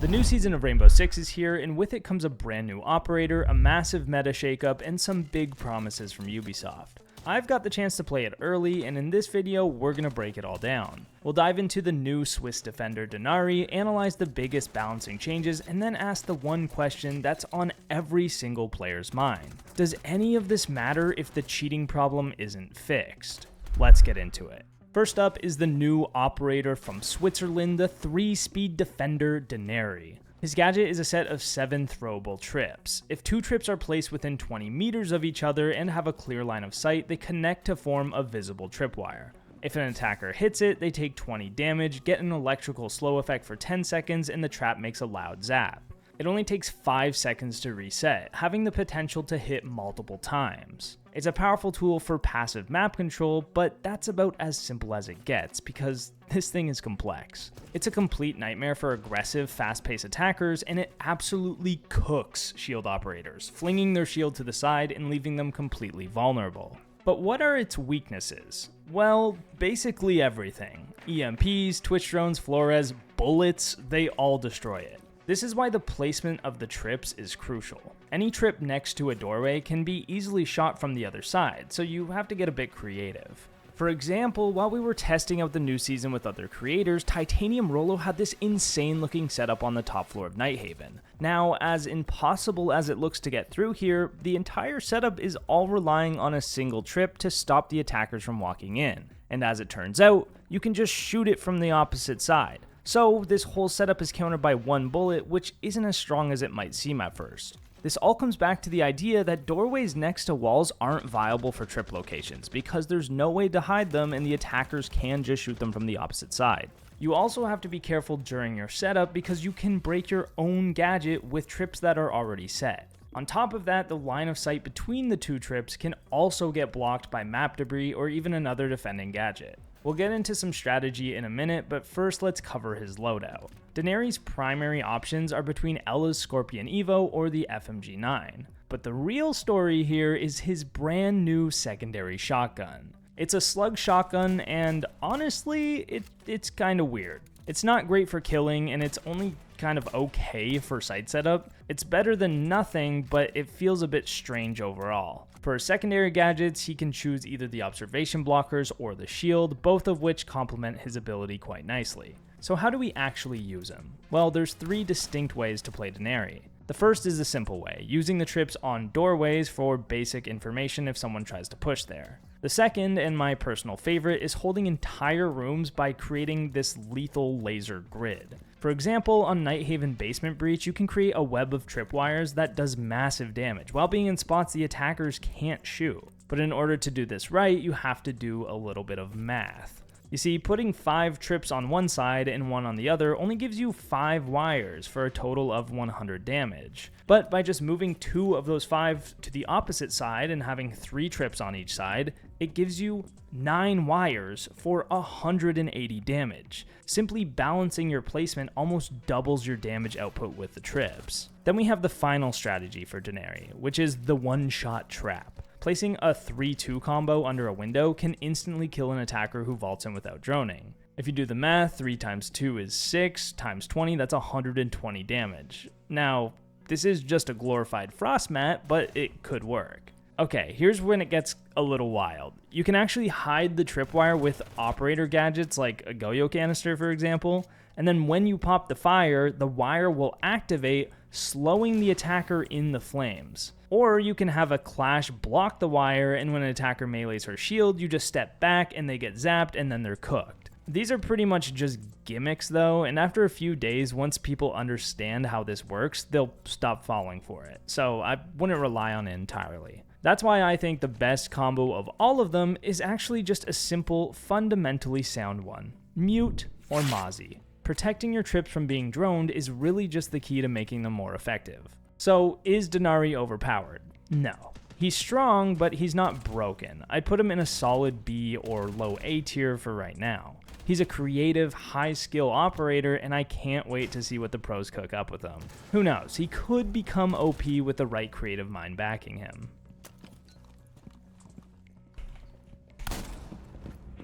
The new season of Rainbow Six is here, and with it comes a brand new operator, a massive meta shakeup, and some big promises from Ubisoft. I've got the chance to play it early, and in this video, we're gonna break it all down. We'll dive into the new Swiss defender Denari, analyze the biggest balancing changes, and then ask the one question that's on every single player's mind. Does any of this matter if the cheating problem isn't fixed? Let's get into it. First up is the new operator from Switzerland, the 3-speed defender Denari. His gadget is a set of 7 throwable trips. If 2 trips are placed within 20 meters of each other and have a clear line of sight, they connect to form a visible tripwire. If an attacker hits it, they take 20 damage, get an electrical slow effect for 10 seconds, and the trap makes a loud zap. It only takes 5 seconds to reset, having the potential to hit multiple times. It's a powerful tool for passive map control, but that's about as simple as it gets, because this thing is complex. It's a complete nightmare for aggressive, fast-paced attackers, and it absolutely cooks shield operators, flinging their shield to the side and leaving them completely vulnerable. But what are its weaknesses? Well, basically everything. EMPs, Twitch drones, Flores, bullets, they all destroy it. This is why the placement of the trips is crucial. Any trip next to a doorway can be easily shot from the other side, so you have to get a bit creative. For example, while we were testing out the new season with other creators, Titanium Rolo had this insane looking setup on the top floor of Nighthaven. Now, as impossible as it looks to get through here, the entire setup is all relying on a single trip to stop the attackers from walking in. And as it turns out, you can just shoot it from the opposite side. So this whole setup is countered by 1 bullet, which isn't as strong as it might seem at first. This all comes back to the idea that doorways next to walls aren't viable for trip locations because there's no way to hide them and the attackers can just shoot them from the opposite side. You also have to be careful during your setup because you can break your own gadget with trips that are already set. On top of that, the line of sight between the 2 trips can also get blocked by map debris or even another defending gadget. We'll get into some strategy in a minute, but first let's cover his loadout. Denari's primary options are between Ella's Scorpion Evo or the FMG9, but the real story here is his brand new secondary shotgun. It's a slug shotgun, and honestly, it's kinda weird. It's not great for killing, and it's only kind of okay for sight setup. It's better than nothing, but it feels a bit strange overall. For his secondary gadgets, he can choose either the observation blockers or the shield, both of which complement his ability quite nicely. So how do we actually use him? Well, there's 3 distinct ways to play Denari. The first is the simple way, using the trips on doorways for basic information if someone tries to push there. The second, and my personal favorite, is holding entire rooms by creating this lethal laser grid. For example, on Nighthaven Basement Breach, you can create a web of tripwires that does massive damage while being in spots the attackers can't shoot. But in order to do this right, you have to do a little bit of math. You see, putting 5 trips on one side and 1 on the other only gives you 5 wires for a total of 100 damage. But by just moving 2 of those 5 to the opposite side and having 3 trips on each side, it gives you 9 wires for 180 damage. Simply balancing your placement almost doubles your damage output with the trips. Then we have the final strategy for Denari, which is the one-shot trap. Placing a 3-2 combo under a window can instantly kill an attacker who vaults in without droning. If you do the math, 3 times 2 is 6, times 20, that's 120 damage. Now, this is just a glorified frost mat, but it could work. Okay, here's when it gets a little wild. You can actually hide the tripwire with operator gadgets like a Goyo canister, for example, and then when you pop the fire, the wire will activate, slowing the attacker in the flames. Or you can have a clash block the wire, and when an attacker melees her shield, you just step back and they get zapped and then they're cooked. These are pretty much just gimmicks though, and after a few days, once people understand how this works, they'll stop falling for it. So I wouldn't rely on it entirely. That's why I think the best combo of all of them is actually just a simple, fundamentally sound one. Mute or Mozzie. Protecting your trips from being droned is really just the key to making them more effective. So, is Denari overpowered? No. He's strong, but he's not broken. I'd put him in a solid B or low A tier for right now. He's a creative, high-skill operator, and I can't wait to see what the pros cook up with him. Who knows, he could become OP with the right creative mind backing him.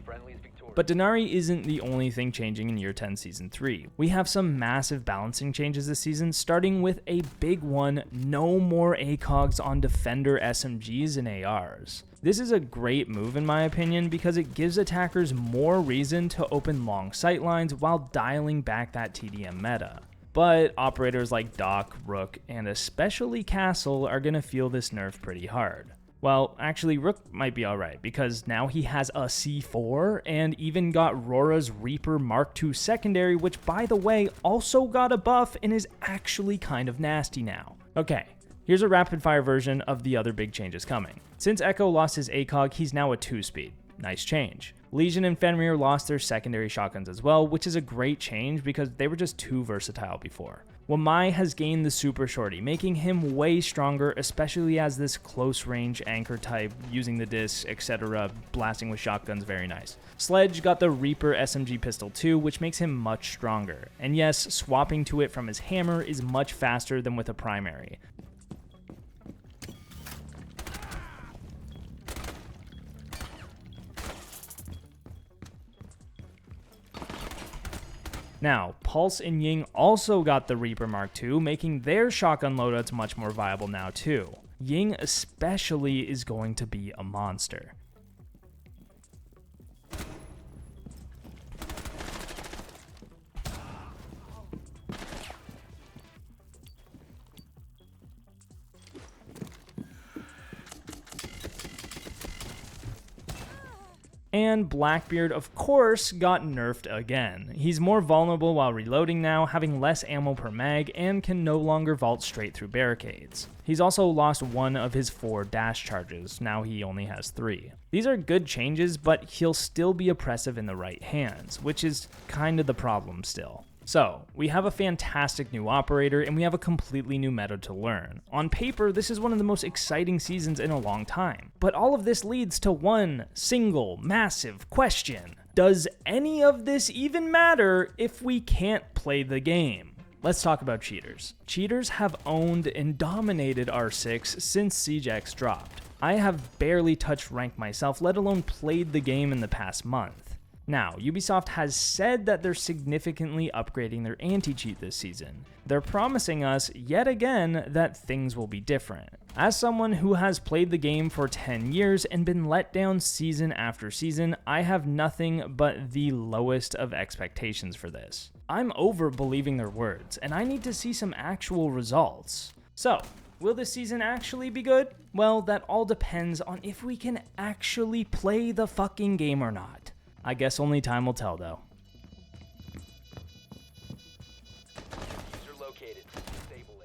Friendly's victorious. But Denari isn't the only thing changing in Year 10 Season 3. We have some massive balancing changes this season, starting with a big one: no more ACOGs on Defender SMGs and ARs. This is a great move in my opinion because it gives attackers more reason to open long sightlines while dialing back that TDM meta. But operators like Doc, Rook, and especially Castle are going to feel this nerf pretty hard. Well, actually, Rook might be alright, because now he has a C4, and even got Rora's Reaper Mark II secondary, which by the way, also got a buff and is actually kind of nasty now. Okay, here's a rapid fire version of the other big changes coming. Since Echo lost his ACOG, he's now a 2-speed. Nice change. Legion and Fenrir lost their secondary shotguns as well, which is a great change because they were just too versatile before. Wamai has gained the Super Shorty, making him way stronger, especially as this close range anchor type, using the disc, etc., blasting with shotguns, very nice. Sledge got the Reaper SMG pistol too, which makes him much stronger. And yes, swapping to it from his hammer is much faster than with a primary. Now, Pulse and Ying also got the Reaper Mark II, making their shotgun loadouts much more viable now too. Ying especially is going to be a monster. And Blackbeard, of course, got nerfed again. He's more vulnerable while reloading now, having less ammo per mag, and can no longer vault straight through barricades. He's also lost one of his 4 dash charges, now he only has 3. These are good changes, but he'll still be oppressive in the right hands, which is kind of the problem still. So, we have a fantastic new operator, and we have a completely new meta to learn. On paper, this is one of the most exciting seasons in a long time. But all of this leads to one single, massive question. Does any of this even matter if we can't play the game? Let's talk about cheaters. Cheaters have owned and dominated R6 since Siege X dropped. I have barely touched rank myself, let alone played the game in the past month. Now, Ubisoft has said that they're significantly upgrading their anti-cheat this season. They're promising us, yet again, that things will be different. As someone who has played the game for 10 years and been let down season after season, I have nothing but the lowest of expectations for this. I'm over believing their words, and I need to see some actual results. So, will this season actually be good? Well, that all depends on if we can actually play the fucking game or not. I guess only time will tell, though. User located. Disable it.